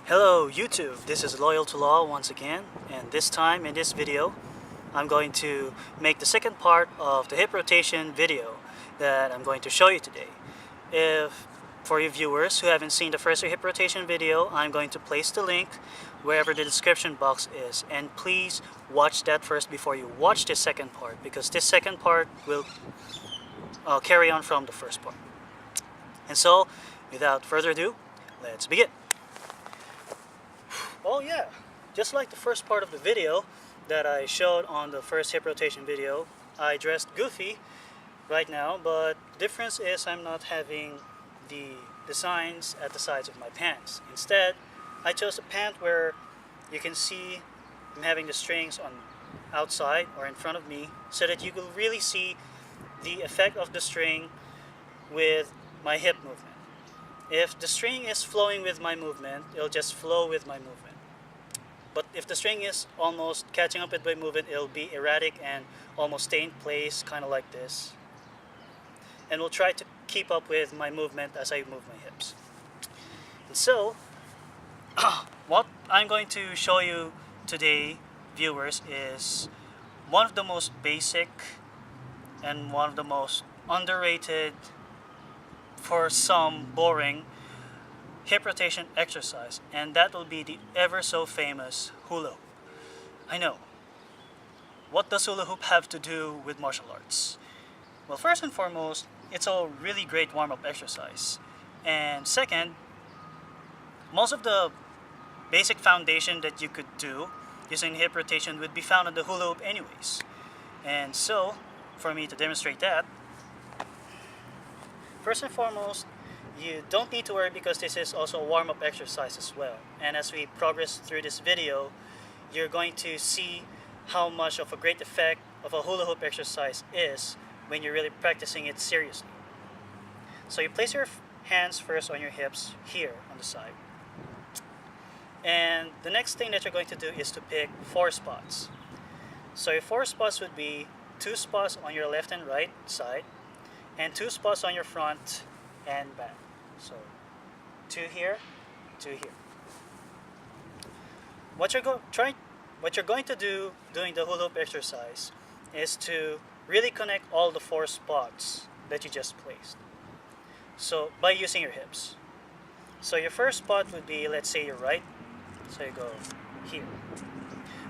Hello YouTube, this is Loyal to Law once again, and this time in this video I'm going to make the second part of the hip rotation video that I'm going to show you today. For you viewers who haven't seen the first hip rotation video, I'm going to place the link wherever the description box is, and please watch that first before you watch this second part, because this second part will carry on from the first part. And so, without further ado, let's begin. Oh yeah, just like the first part of the video that I showed on the first hip rotation video, I dressed goofy right now, but the difference is I'm not having the designs at the sides of my pants. Instead, I chose a pant where you can see I'm having the strings on outside or in front of me, so that you will really see the effect of the string with my hip movement. If the string is flowing with my movement, it'll just flow with my movement. But if the string is almost catching up with my movement, it'll be erratic and almost stay in place, kind of like this. And we'll try to keep up with my movement as I move my hips. And so, what I'm going to show you today, viewers, is one of the most basic and one of the most underrated, for some boring, hip rotation exercise, and that will be the ever so famous hula hoop. I know. What does hula hoop have to do with martial arts? Well, first and foremost, it's a really great warm-up exercise. And second, most of the basic foundation that you could do using hip rotation would be found in the hula hoop anyways. And so, for me to demonstrate that, first and foremost, you don't need to worry, because this is also a warm-up exercise as well. And as we progress through this video, you're going to see how much of a great effect of a hula hoop exercise is when you're really practicing it seriously. So you place your hands first on your hips here on the side. And the next thing that you're going to do is to pick 4 spots. So your 4 spots would be 2 spots on your left and right side, and 2 spots on your front and back. So 2 here, 2 here. What you're going to do doing the hula hoop exercise is to really connect all the 4 spots that you just placed. So by using your hips. So your first spot would be, let's say, your right. So you go here.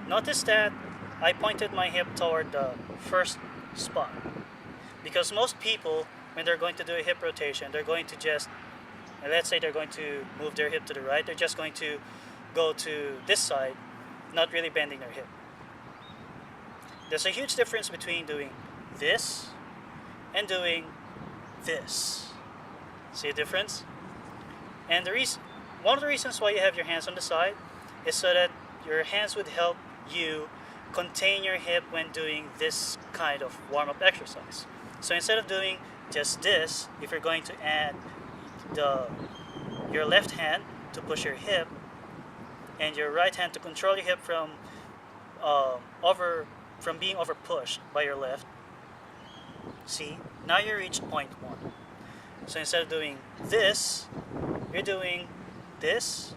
Notice that I pointed my hip toward the first spot, because most people, when they're going to do a hip rotation, they're going to just, let's say they're going to move their hip to the right, they're just going to go to this side, not really bending their hip. There's a huge difference between doing this and doing this. See a difference? And one of the reasons why you have your hands on the side is so that your hands would help you contain your hip when doing this kind of warm-up exercise. So instead of doing just this, if you're going to add your left hand to push your hip and your right hand to control your hip from being over pushed by your left, see, now you reach point 1. So instead of doing this, you're doing this,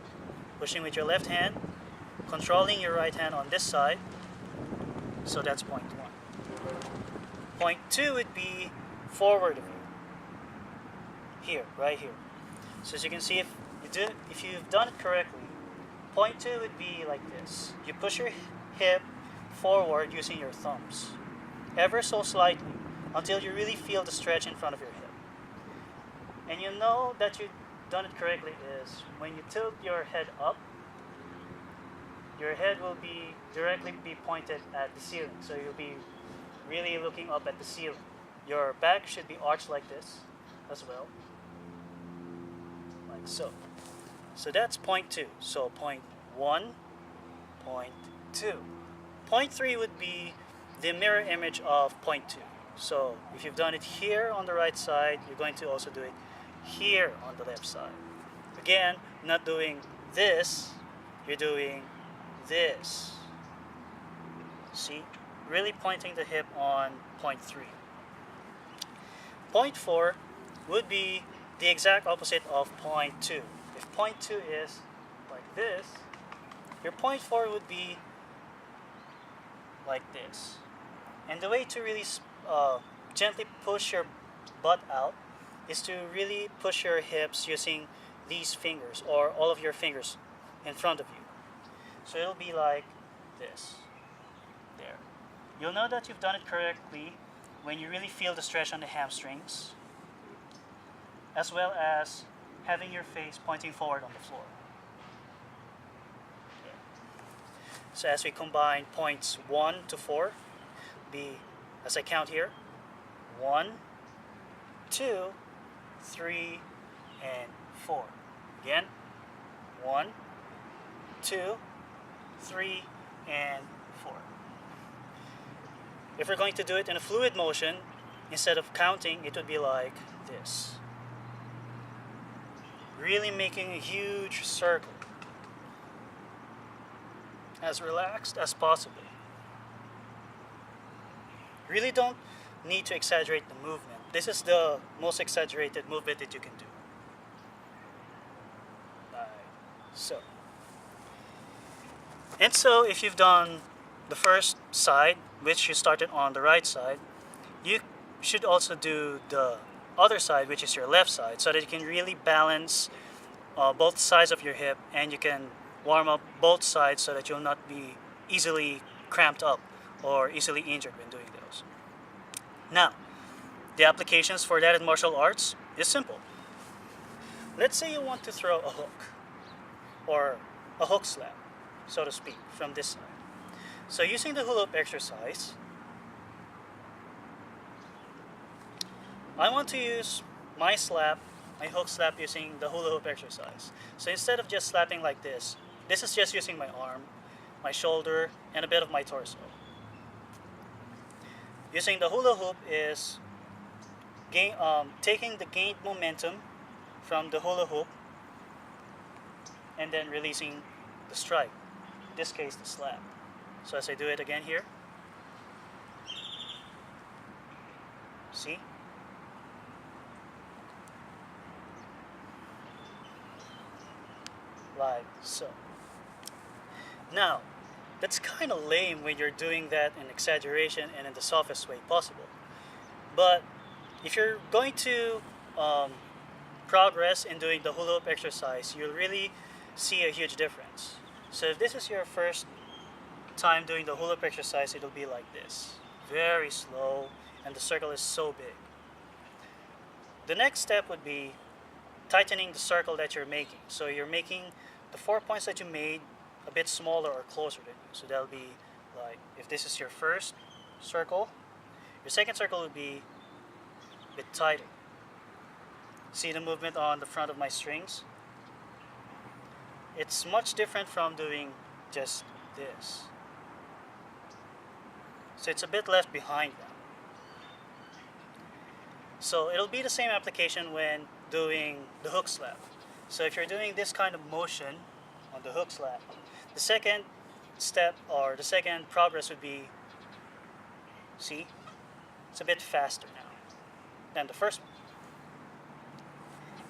pushing with your left hand, controlling your right hand on this side. So that's point 1. Point 2 would be forward of you. Here, right here. So as you can see, if you've done it correctly, point 2 would be like this. You push your hip forward using your thumbs, ever so slightly, until you really feel the stretch in front of your hip. And you know that you've done it correctly is when you tilt your head up, your head will be directly pointed at the ceiling. So you'll be really looking up at the ceiling. Your back should be arched like this as well, like so. So that's point 2. So point 1, point 2. Point 3 would be the mirror image of point 2. So if you've done it here on the right side, you're going to also do it here on the left side. Again, not doing this, you're doing this. See? Really pointing the hip on point 3. Point 4 would be the exact opposite of point 2. If point 2 is like this, your point forward would be like this. And the way to really gently push your butt out is to really push your hips using these fingers or all of your fingers in front of you. So it'll be like this. There. You'll know that you've done it correctly when you really feel the stretch on the hamstrings, as well as having your face pointing forward on the floor. There. So as we combine points 1 to 4, as I count here, 1, 2, 3, and 4. Again, 1, 2, 3, and 4. If we're going to do it in a fluid motion, instead of counting, it would be like this. Really making a huge circle, as relaxed as possible. Really don't need to exaggerate the movement. This is the most exaggerated movement that you can do. Like so. And so if you've done the first side, which you started on the right side, you should also do the other side, which is your left side, so that you can really balance both sides of your hip, and you can warm up both sides so that you'll not be easily cramped up or easily injured when doing those. Now, the applications for that in martial arts is simple. Let's say you want to throw a hook, or a hook slap, so to speak, from this side. So using the hula hoop exercise, I want to use my hook slap using the hula hoop exercise. So instead of just slapping like this is just using my arm, my shoulder, and a bit of my torso. Using the hula hoop is taking the gained momentum from the hula hoop and then releasing the strike, in this case the slap. So as I do it again here, see? Like so. Now, that's kind of lame when you're doing that in exaggeration and in the softest way possible. But if you're going to progress in doing the hula hoop exercise, you'll really see a huge difference. So if this is your first time doing the hula hoop exercise, it'll be like this. Very slow, and the circle is so big. The next step would be tightening the circle that you're making. So you're making the 4 points that you made a bit smaller or closer than you. So that'll be like, if this is your first circle, your second circle would be a bit tighter. See the movement on the front of my strings? It's much different from doing just this. So it's a bit left behind now. So it'll be the same application when doing the hook slap. So if you're doing this kind of motion on the hook slap, the second step or the second progress would be, see, it's a bit faster now than the first one.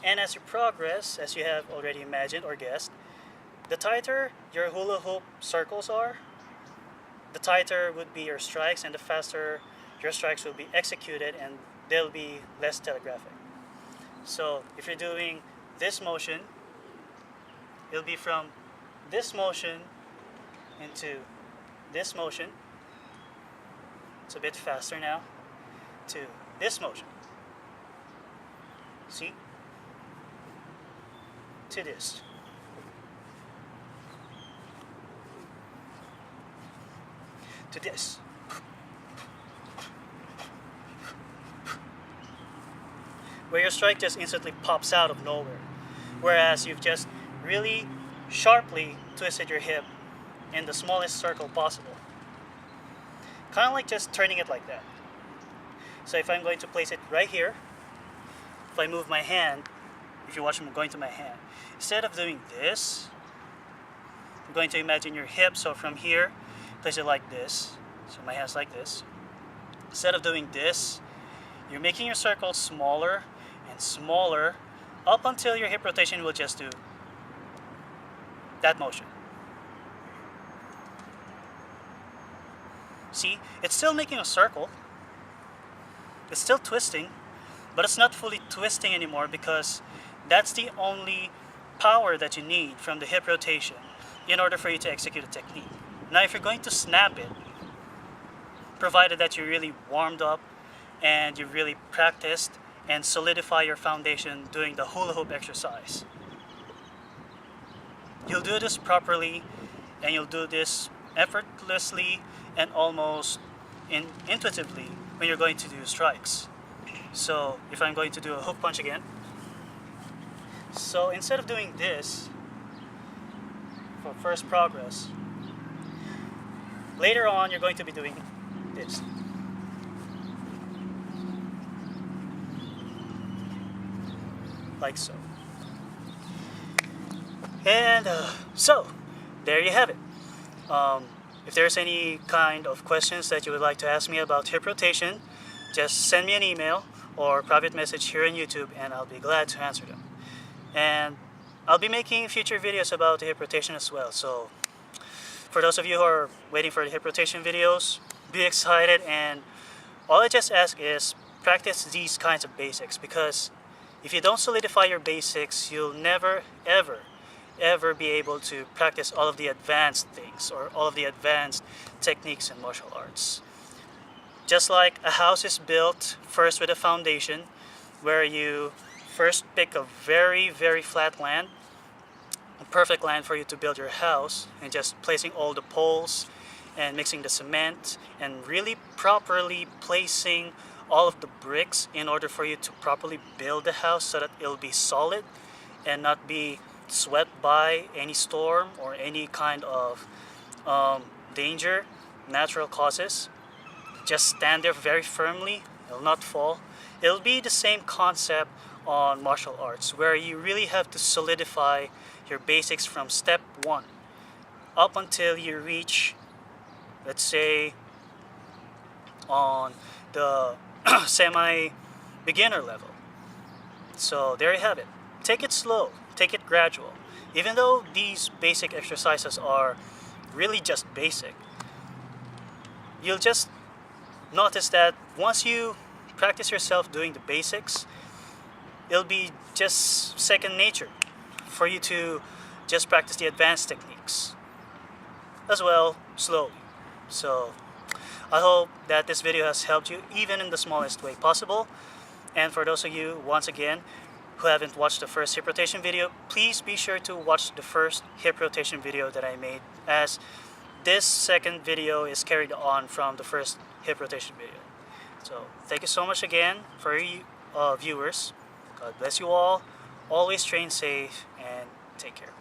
And as you progress, as you have already imagined or guessed, the tighter your hula hoop circles are, the tighter would be your strikes, and the faster your strikes will be executed, and they'll be less telegraphic. So if you're doing this motion, it'll be from this motion into this motion. It's a bit faster now, to this motion. See? To this. To this. Where your strike just instantly pops out of nowhere. Whereas you've just really sharply twisted your hip in the smallest circle possible. Kind of like just turning it like that. So if I'm going to place it right here, if I move my hand, if you watch me going to my hand, instead of doing this, I'm going to imagine your hip. So from here, place it like this. So my hand's like this. Instead of doing this, you're making your circle smaller and smaller up until your hip rotation will just do that motion. See, it's still making a circle. It's still twisting, but it's not fully twisting anymore because that's the only power that you need from the hip rotation in order for you to execute a technique. Now, if you're going to snap it, provided that you really warmed up and you really practiced and solidify your foundation doing the hula hoop exercise, you'll do this properly and you'll do this effortlessly and almost intuitively when you're going to do strikes. So if I'm going to do a hook punch again, so instead of doing this for first progress, later on you're going to be doing this. Like so. And so, there you have it. If there's any kind of questions that you would like to ask me about hip rotation, just send me an email or private message here on YouTube and I'll be glad to answer them. And I'll be making future videos about the hip rotation as well. So for those of you who are waiting for the hip rotation videos, be excited, and all I just ask is practice these kinds of basics, because if you don't solidify your basics, you'll never ever be able to practice all of the advanced things or all of the advanced techniques in martial arts. Just like a house is built first with a foundation, where you first pick a very flat land, a perfect land for you to build your house, and just placing all the poles and mixing the cement and really properly placing all of the bricks in order for you to properly build the house so that it'll be solid and not be swept by any storm or any kind of danger, natural causes. Just stand there very firmly, it'll not fall. It'll be the same concept on martial arts, where you really have to solidify your basics from step 1 up until you reach, let's say, on the semi-beginner level. So there you have it. Take it slow, take it gradual. Even though these basic exercises are really just basic, you'll just notice that once you practice yourself doing the basics, it'll be just second nature for you to just practice the advanced techniques as well, slowly. So I hope that this video has helped you even in the smallest way possible. And for those of you, once again, who haven't watched the first hip rotation video, please be sure to watch the first hip rotation video that I made, as this second video is carried on from the first hip rotation video. So thank you so much again for you viewers. God bless you all. Always train safe and take care.